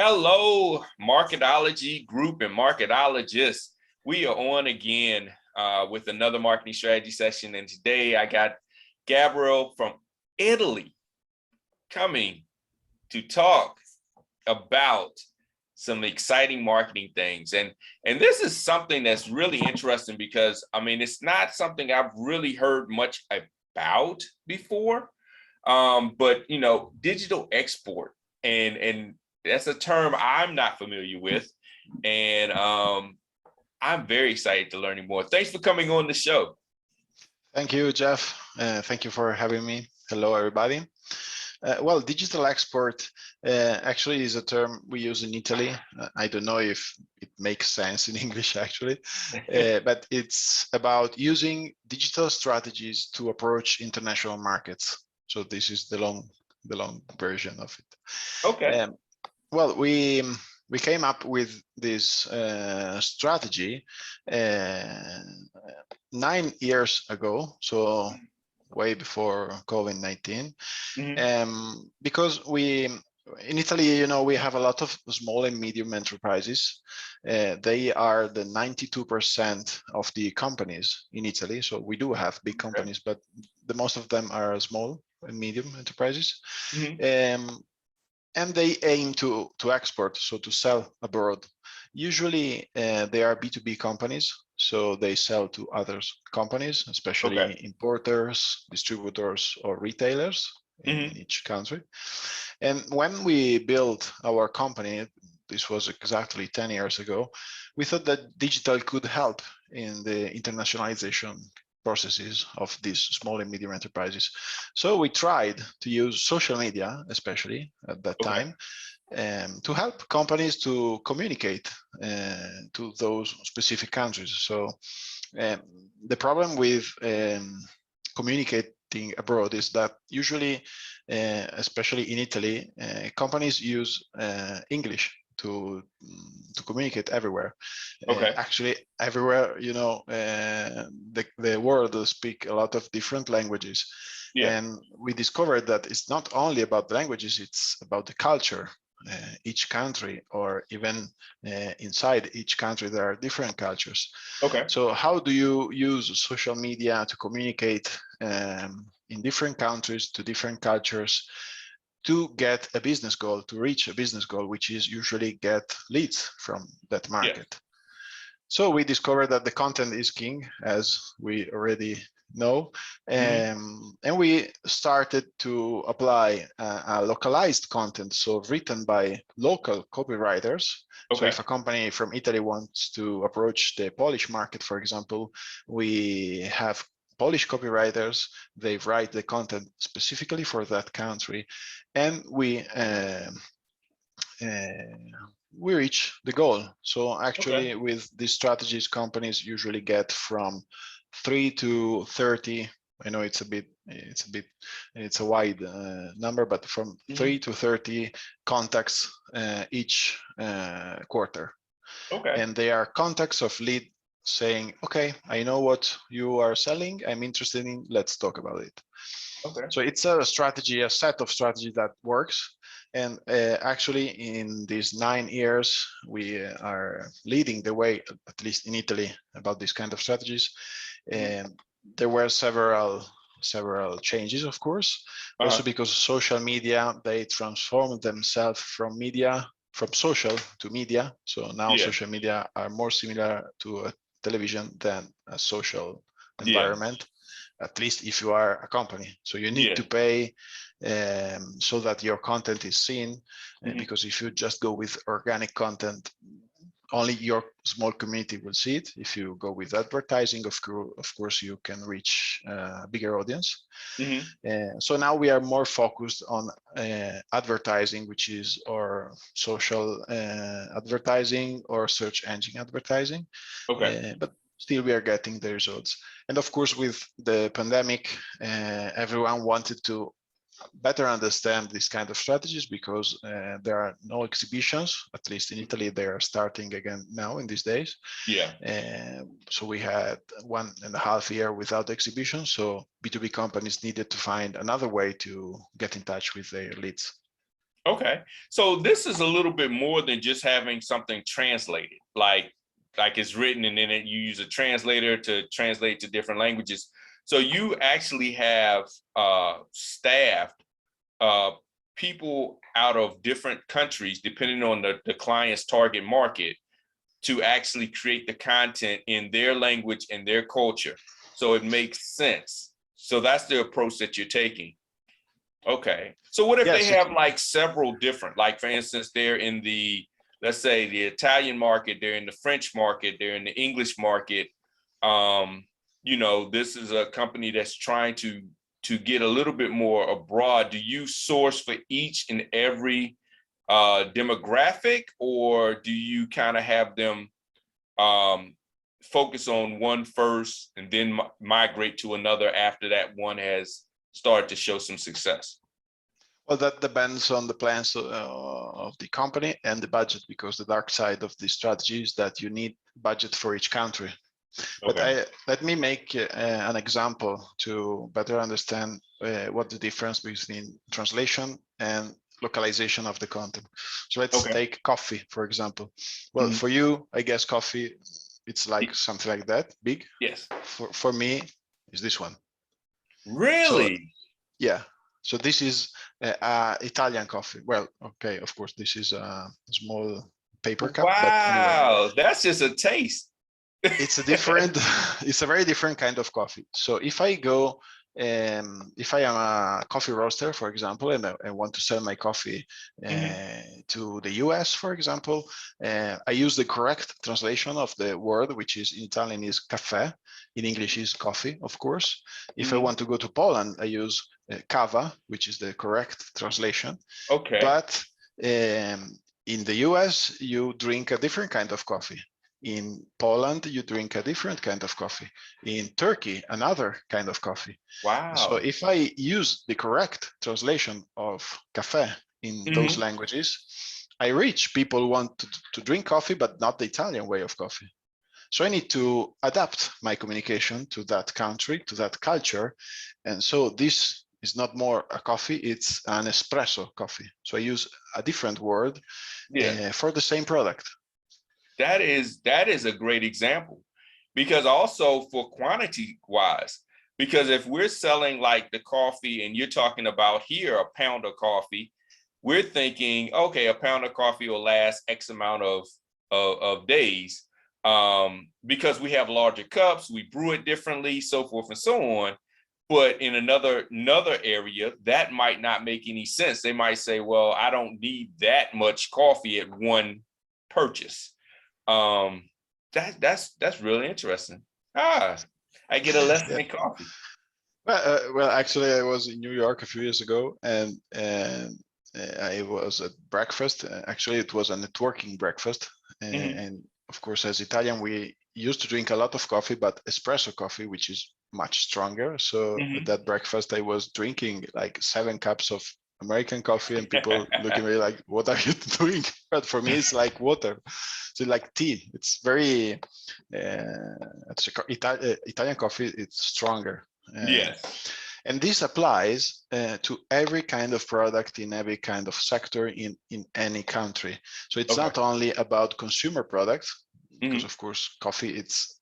Hello, Marketology Group and Marketologists. We are on again with another marketing strategy session. And today I got Gabriele from Italy coming to talk about some exciting marketing things. And this is something that's really interesting because, I mean, it's not something I've really heard much about before, but, you know, digital export and that's a term I'm not familiar with, and I'm very excited to learn more. Thanks for coming on the show. Thank you, Jeff. Thank you for having me. Hello, everybody. Well, digital export actually is a term we use in Italy. I don't know if it makes sense in English, actually, but it's about using digital strategies to approach international markets. So this is the long version of it. Okay. Well, we came up with this strategy 9 years ago, so way before COVID-19, because in Italy, you know, we have a lot of small and medium enterprises. They are the 92% of the companies in Italy. So we do have big companies, but the most of them are small and medium enterprises. And they aim to export, so to sell abroad. Usually they are B2B companies, so they sell to other companies, especially importers, distributors, or retailers in each country. And when we built our company, this was exactly 10 years ago, we thought that digital could help in the internationalization processes of these small and medium enterprises. So we tried to use social media, especially at that time, to help companies to communicate to those specific countries. So the problem with communicating abroad is that usually, especially in Italy, companies use English to communicate everywhere. Actually, everywhere, you know, the world speak a lot of different languages. And we discovered that it's not only about the languages, it's about the culture. Each country, or even inside each country, there are different cultures. So how do you use social media to communicate in different countries to different cultures to get a business goal, to reach a business goal, which is usually get leads from that market? So we discovered that the content is king, as we already know, and we started to apply a localized content, so written by local copywriters. So if a company from Italy wants to approach the Polish market, for example, we have Polish copywriters. They write the content specifically for that country, and we reach the goal. So actually, with these strategies, companies usually get from 3 to 30. I know it's a wide number, but from 3 to 30 contacts each quarter. And they are contacts of lead saying, okay, I know what you are selling, I'm interested in, let's talk about it. So it's a strategy, a set of strategy that works. And actually, in these 9 years, we are leading the way, at least in Italy, about this kind of strategies. And there were several changes, of course, also because social media, they transformed themselves from social to media. So now social media are more similar to a television than a social environment, at least if you are a company. So you need to pay so that your content is seen, because if you just go with organic content, only your small community will see it. If you go with advertising, of course, you can reach a bigger audience. So now we are more focused on advertising, which is our social advertising or search engine advertising. But still we are getting the results. And of course, with the pandemic, everyone wanted to better understand these kind of strategies, because there are no exhibitions, at least in Italy. They are starting again now in these days. So we had 1.5 years without exhibitions. So B2B companies needed to find another way to get in touch with their leads. Okay. So this is a little bit more than just having something translated, like it's written and then you use a translator to translate to different languages. So you actually have staffed people out of different countries, depending on the client's target market, to actually create the content in their language and their culture. So it makes sense. So that's the approach that you're taking. Okay. So what if they Yes, have like several different, like for instance, they're in the, let's say the Italian market, they're in the French market, they're in the English market. You know, this is a company that's trying to get a little bit more abroad. Do you source for each and every demographic, or do you kind of have them focus on one first and then migrate to another after that one has started to show some success? Well, that depends on the plans of the company and the budget, because the dark side of the strategy is that you need budget for each country. But Okay. let me make an example to better understand what the difference between translation and localization of the content. So let's Okay. take coffee, for example. Well, Mhm. for you, I guess coffee, it's like something like that, big. Yes. For me, is this one. So Really? yeah, so this is Italian coffee. Well, okay, of course, this is a small paper cup, but anyway, Wow. That's just a taste. it's a different, it's a very different kind of coffee. So if I go, if I am a coffee roaster, for example, and I want to sell my coffee Mhm. to the US, for example, I use the correct translation of the word, which is in Italian is caffè, in English is coffee, of course. If I Mhm. want to go to Poland, I use kava, which is the correct translation. Okay. But in the US, you drink a different kind of coffee. In Poland, you drink a different kind of coffee. In Turkey, another kind of coffee. So Wow. if I use the correct translation of café in those Mhm. languages, I reach people who want to drink coffee, but not the Italian way of coffee. So I need to adapt my communication to that country, to that culture. And so this is not more a coffee, it's an espresso coffee. So I use a different word Yeah. for the same product. That is a great example, because also for quantity wise, because if we're selling like the coffee and you're talking about here a pound of coffee, we're thinking, okay, a pound of coffee will last X amount of days, because we have larger cups, we brew it differently, so forth and so on. But in another area, that might not make any sense. They might say, well, I don't need that much coffee at one purchase. Um, that's really interesting. I get a lesson Yeah. in coffee. Well, actually, I was in New York a few years ago, and I was at breakfast. Actually, it was a networking breakfast, Mhm. and of course, as Italian, we used to drink a lot of coffee, but espresso coffee, which is much stronger. So at Mhm. that breakfast, I was drinking like 7 cups of American coffee, and people looking at me like, "What are you doing?" But for me, it's like water. So like tea. It's very Italian coffee. It's stronger. Yes. And this applies to every kind of product in every kind of sector in any country. So it's Okay. not only about consumer products, because Mhm. of course coffee it's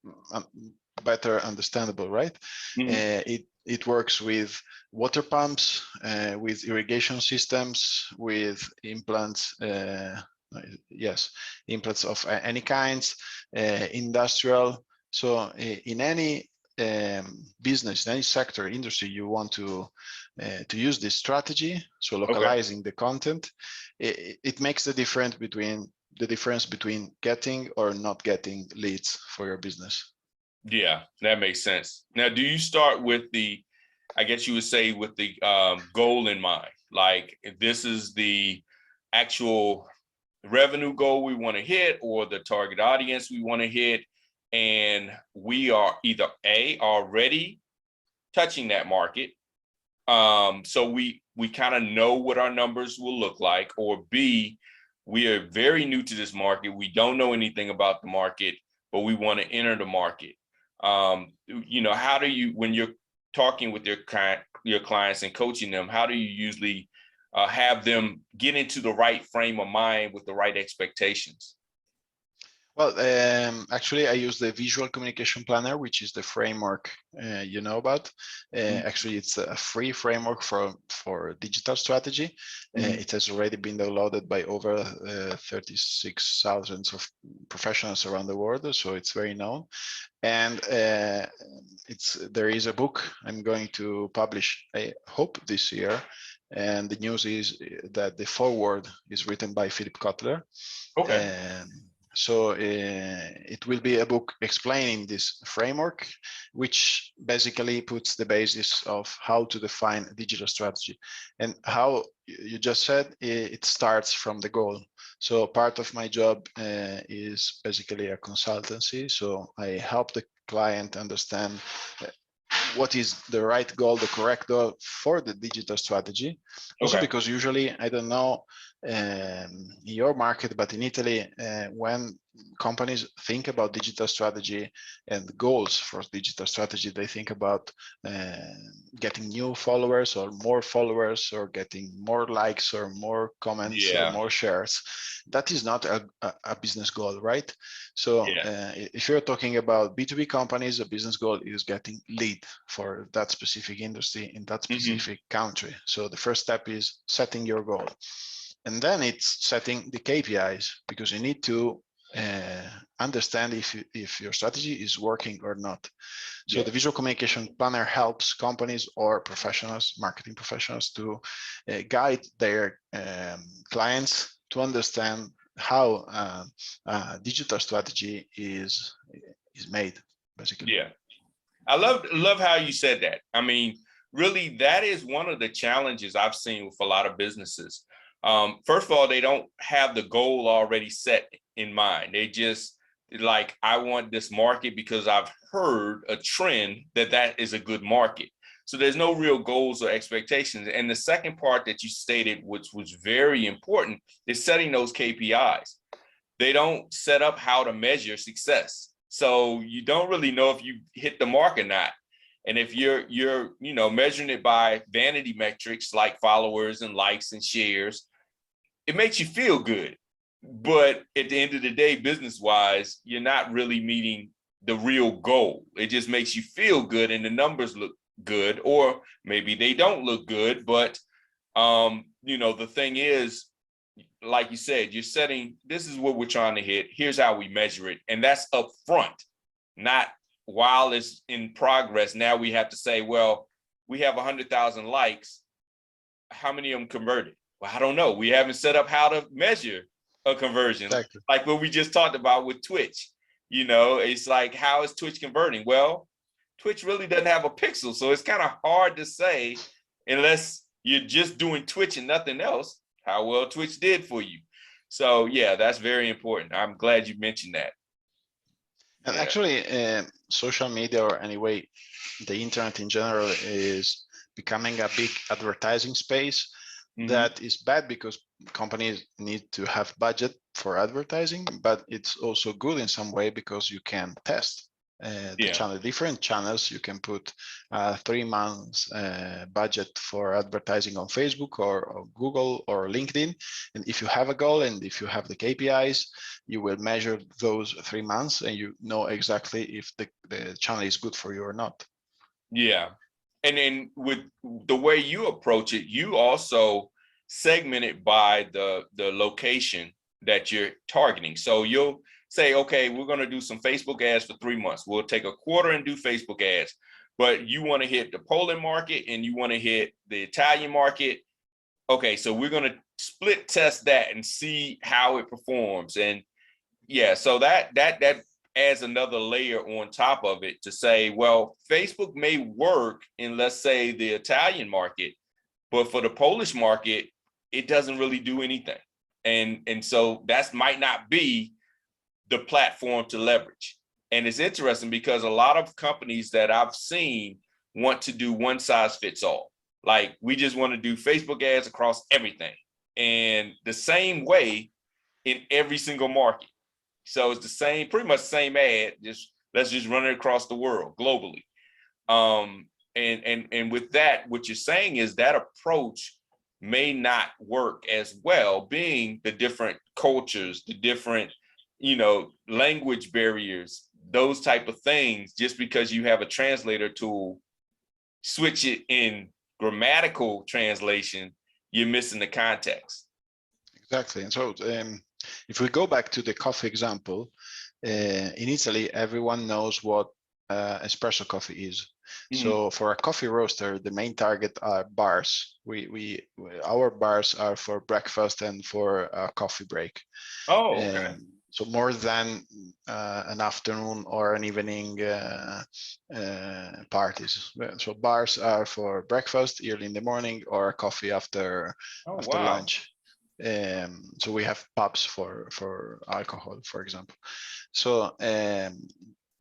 better understandable, right? Mhm. It works with water pumps, with irrigation systems, with implants. Yes, implants of any kinds, industrial. So in any business, in any sector, industry, you want to use this strategy. So Okay. localizing the content, it makes the difference between getting or not getting leads for your business. Yeah, that makes sense. Now, do you start with I guess you would say with the goal in mind? Like, if this is the actual revenue goal we want to hit or the target audience we want to hit, and we are either A, already touching that market, so we kind of know what our numbers will look like, or B, we are very new to this market, we don't know anything about the market, but we want to enter the market. How do you, when you're talking with your clients and coaching them, how do you usually have them get into the right frame of mind with the right expectations? Well, actually, I use the Visual Communication Planner, which is the framework you know about. Actually, it's a free framework for digital strategy. It has already been downloaded by over 36,000 of professionals around the world, so it's very known. And there is a book I'm going to publish, I hope this year. And the news is that the foreword is written by Philip Kotler. Okay. So it will be a book explaining this framework, which basically puts the basis of how to define a digital strategy. And how you just said, it starts from the goal. So part of my job is basically a consultancy. So I help the client understand what is the right goal, the correct goal for the digital strategy. Also, because usually, I don't know in your market, but in Italy, when companies think about digital strategy and goals for digital strategy, they think about getting new followers or getting more likes or more comments or more shares. That is not a business goal, right? So if you're talking about B2B companies, a business goal is getting lead for that specific industry in that specific country. So the first step is setting your goal. And then it's setting the KPIs, because you need to understand if your strategy is working or not. So the Visual Communication Planner helps companies or professionals, marketing professionals, to guide their clients to understand how digital strategy is made, basically. Yeah. I love how you said that. I mean, really, that is one of the challenges I've seen with a lot of businesses. First of all, they don't have the goal already set in mind. They just like, I want this market because I've heard a trend that is a good market. So there's no real goals or expectations. And the second part that you stated, which was very important, is setting those KPIs. They don't set up how to measure success. So you don't really know if you hit the mark or not. And if you're measuring it by vanity metrics like followers and likes and shares, it makes you feel good. But at the end of the day, business-wise, you're not really meeting the real goal. It just makes you feel good and the numbers look good, or maybe they don't look good. But the thing is, like you said, you're setting, this is what we're trying to hit. Here's how we measure it. And that's up front, not while it's in progress. Now we have to say, well, we have 100,000 likes. How many of them converted? Well, I don't know. We haven't set up how to measure a conversion. Exactly. Like what we just talked about with Twitch. It's like, how is Twitch converting? Well, Twitch really doesn't have a pixel. So it's kind of hard to say, unless you're just doing Twitch and nothing else, how well Twitch did for you. So yeah, that's very important. I'm glad you mentioned that. And actually, social media, or anyway, the internet in general, is becoming a big advertising space. That is bad because companies need to have budget for advertising, but it's also good in some way because you can test the channel, different channels. You can put 3 months budget for advertising on Facebook or Google or LinkedIn. And if you have a goal and if you have the KPIs, you will measure those 3 months and you know exactly if the channel is good for you or not. Yeah. And then with the way you approach it, you also segment it by the location that you're targeting. So you'll say, okay, we're going to do some Facebook ads for 3 months. We'll take a quarter and do Facebook ads, but you want to hit the Poland market and you want to hit the Italian market. Okay, so we're going to split test that and see how it performs. And yeah, so that adds another layer on top of it to say, well, Facebook may work in, let's say, the Italian market, but for the Polish market, it doesn't really do anything. And so that might not be the platform to leverage. And it's interesting because a lot of companies that I've seen want to do one size fits all. Like, we just want to do Facebook ads across everything and the same way in every single market. So it's the same, pretty much same ad, just let's just run it across the world globally. And with that, what you're saying is that approach may not work as well, being the different cultures, the different, language barriers, those type of things. Just because you have a translator tool, switch it in grammatical translation, you're missing the context. Exactly. And so if we go back to the coffee example, in Italy, everyone knows what espresso coffee is. Mm-hmm. So for a coffee roaster, the main target are bars. Our bars are for breakfast and for a coffee break. Oh, okay. So more than an afternoon or an evening parties. So bars are for breakfast early in the morning or coffee after Wow. lunch. So we have pubs for alcohol, for example. So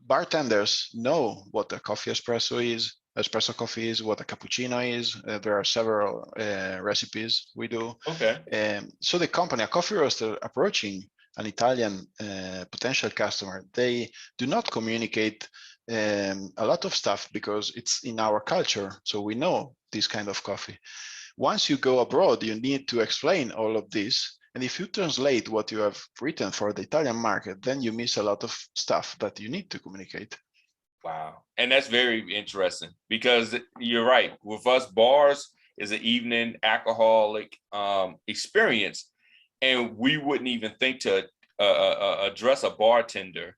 bartenders know what a espresso coffee is, what a cappuccino is. There are several recipes we do. Okay. So the company, a coffee roaster approaching an Italian potential customer, they do not communicate a lot of stuff because it's in our culture. So we know this kind of coffee. Once you go abroad, you need to explain all of this. And if you translate what you have written for the Italian market, then you miss a lot of stuff that you need to communicate. Wow. And that's very interesting because you're right. With us, bars is an evening alcoholic experience. And we wouldn't even think to address a bartender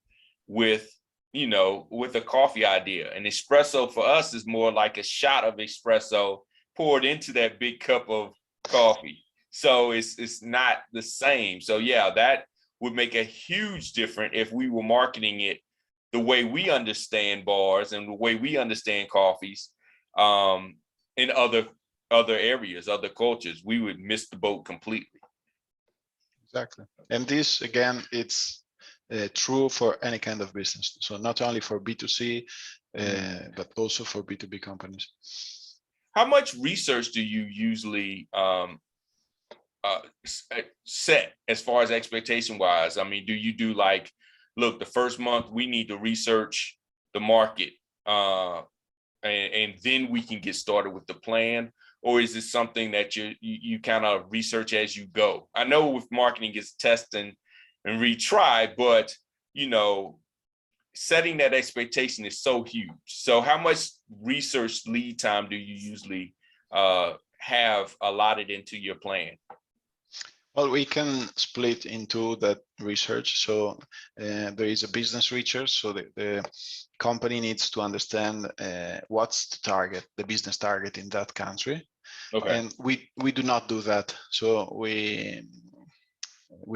with, with a coffee idea. An espresso for us is more like a shot of espresso poured into that big cup of coffee. So it's not the same. So yeah, that would make a huge difference if we were marketing it the way we understand bars and the way we understand coffees in other areas, other cultures. We would miss the boat completely. Exactly. And this, again, it's true for any kind of business. So not only for B2C, but also for B2B companies. How much research do you usually set as far as expectation wise? I mean, do you do like, look, the first month we need to research the market and then we can get started with the plan? Or is it something that you kind of research as you go? I know with marketing it's test and retry, but setting that expectation is so huge. So how much research lead time do you usually have allotted into your plan? Well, we can split into that research. So there is a business research. So the company needs to understand what's the business target in that country. Okay. And we do not do that. So we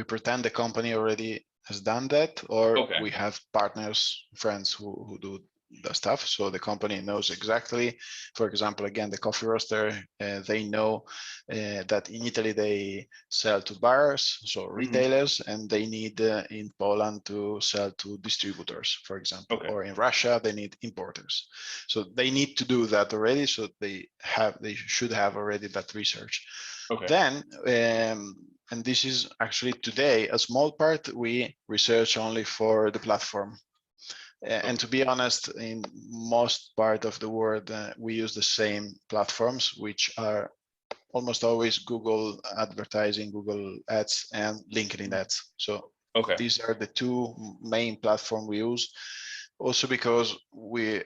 pretend the company already has done that, or we have partners, friends who do the stuff. So the company knows exactly, for example, again, the coffee roaster, they know that in Italy they sell to bars, so retailers, and they need in Poland to sell to distributors, for example, or in Russia they need importers. So they need to do that already. So they should have already that research. Then and this is actually today a small part, we research only for the platform. And to be honest, in most part of the world, we use the same platforms, which are almost always Google advertising, Google ads, and LinkedIn ads. So these are the two main platforms we use. Also because we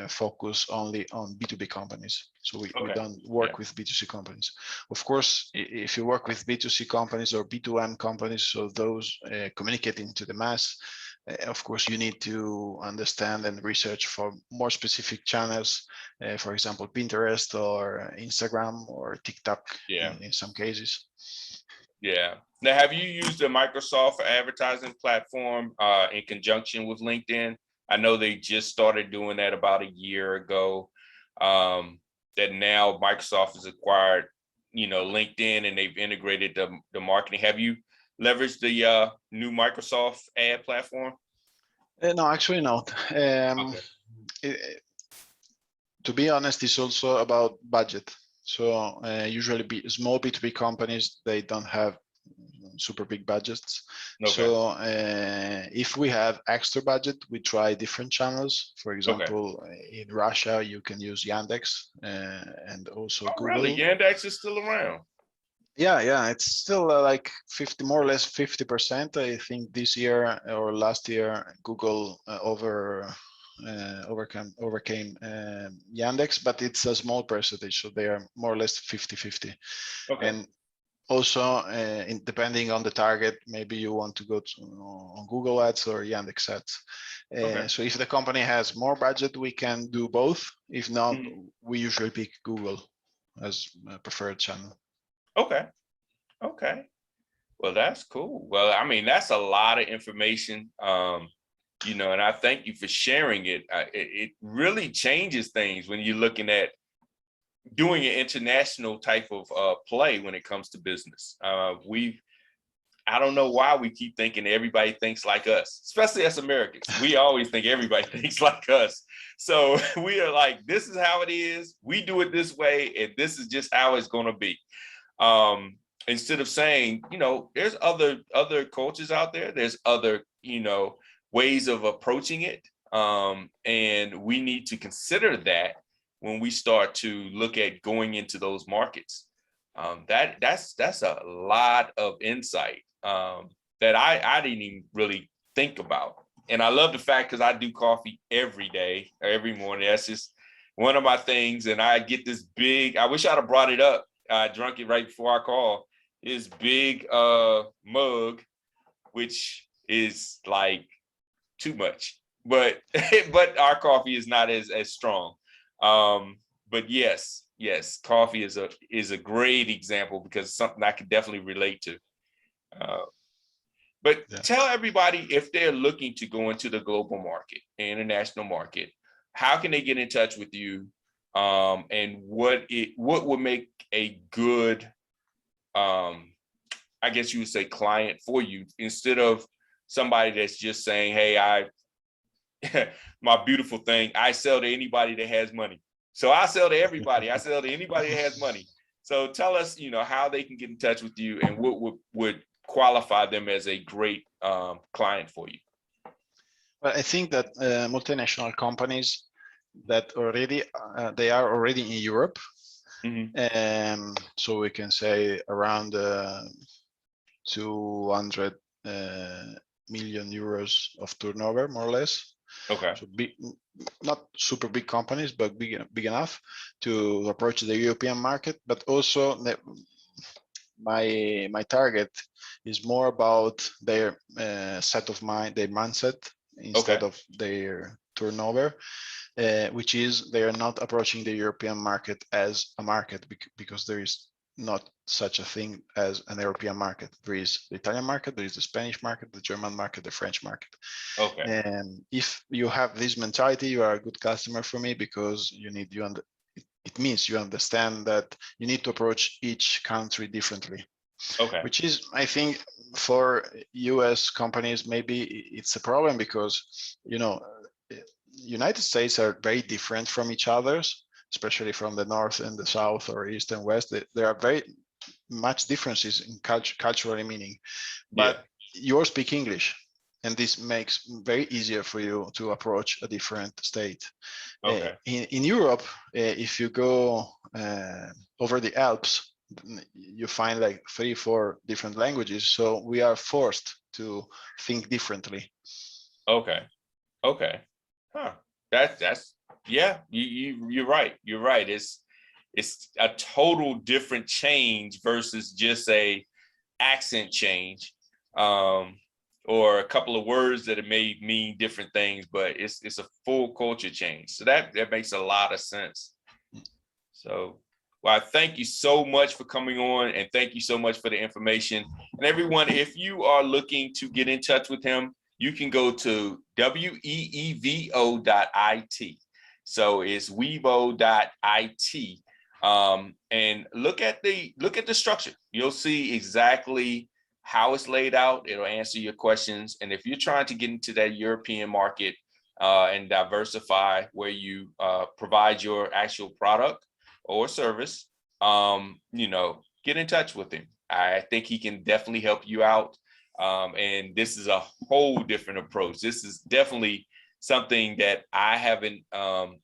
focus only on B2B companies. So we don't work with B2C companies. Of course, if you work with B2C companies or B2M companies, so those communicating to the mass, of course, you need to understand and research for more specific channels, for example, Pinterest or Instagram or TikTok in some cases. Yeah. Now, have you used the Microsoft advertising platform in conjunction with LinkedIn? I know they just started doing that about a year ago. That now Microsoft has acquired, LinkedIn, and they've integrated the marketing. Have you leveraged the new Microsoft ad platform? No, actually not. To be honest, it's also about budget. So usually small B2B companies, they don't have super big budgets. So if we have extra budget, we try different channels. For example, in Russia, you can use Yandex and also Google. Really? Yandex is still around? Yeah, it's still like 50, more or less 50%. I think this year or last year, Google overcame Yandex, but it's a small percentage, so they are more or less 50-50. Okay. And also, depending on the target, maybe you want to go to on Google Ads or Yandex Ads. Okay. So if the company has more budget, we can do both. If not, Mhm. we usually pick Google as a preferred channel. Okay. Okay. Well, that's cool. Well, I mean, that's a lot of information. And I thank you for sharing it. It really changes things when you're looking at doing an international type of play when it comes to business. I don't know why we keep thinking everybody thinks like us, especially as Americans. We always think everybody thinks like us. So we are like, this is how it is. We do it this way, and this is just how it's going to be. Instead of saying, there's other cultures out there. There's other, ways of approaching it. And we need to consider that when we start to look at going into those markets. That's a lot of insight that I didn't even really think about. And I love the fact because I do coffee every day or every morning. That's just one of my things. And I get this big, I wish I'd have brought it up. I drank it right before I called. This big mug, which is like too much. But but our coffee is not as strong. But yes, coffee is a great example because it's something I could definitely relate to. Uh, but Yeah. tell everybody if they're looking to go into the global market, international market, how can they get in touch with you? And what would make a good, I guess you would say, client for you instead of somebody that's just saying, "Hey, my beautiful thing, I sell to anybody that has money." So I sell to everybody. I sell to anybody that has money. So tell us, how they can get in touch with you and what would qualify them as a great client for you. But I think that multinational companies that already they are already in Europe, so we can say around 200 million euros of turnover, more or less. Okay. So big, not super big companies, but big enough to approach the European market. But also my target is more about their set of mind, their mindset instead Okay. of their turnover, which is they are not approaching the European market as a market because there is not such a thing as an European market. There is the Italian market, there is the Spanish market, the German market, the French market. Okay. And if you have this mentality, you are a good customer for me because it means you understand that you need to approach each country differently. Okay. Which is, I think, for US companies, maybe it's a problem because, United States are very different from each other's, especially from the North and the South or East and West. There are very much differences in culturally meaning, but Yeah. you all speak English. And this makes very easier for you to approach a different state. Okay. In Europe, if you go over the Alps, you find like 3-4 different languages. So we are forced to think differently. Okay. Okay. Huh. That's yeah, you're right. You're right. It's a total different change versus just a accent change. Or a couple of words that it may mean different things, but it's a full culture change. So that makes a lot of sense. So, well, I thank you so much for coming on, and thank you so much for the information. And everyone, if you are looking to get in touch with him, you can go to weevo.it. So it's weevo.it. And look at the structure. You'll see exactly how it's laid out. It'll answer your questions. And if you're trying to get into that European market and diversify where you provide your actual product or service, get in touch with him. I think he can definitely help you out. And this is a whole different approach. This is definitely something that I haven't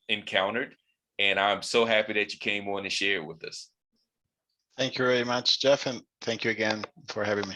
encountered. And I'm so happy that you came on and shared with us. Thank you very much, Jeff, and thank you again for having me.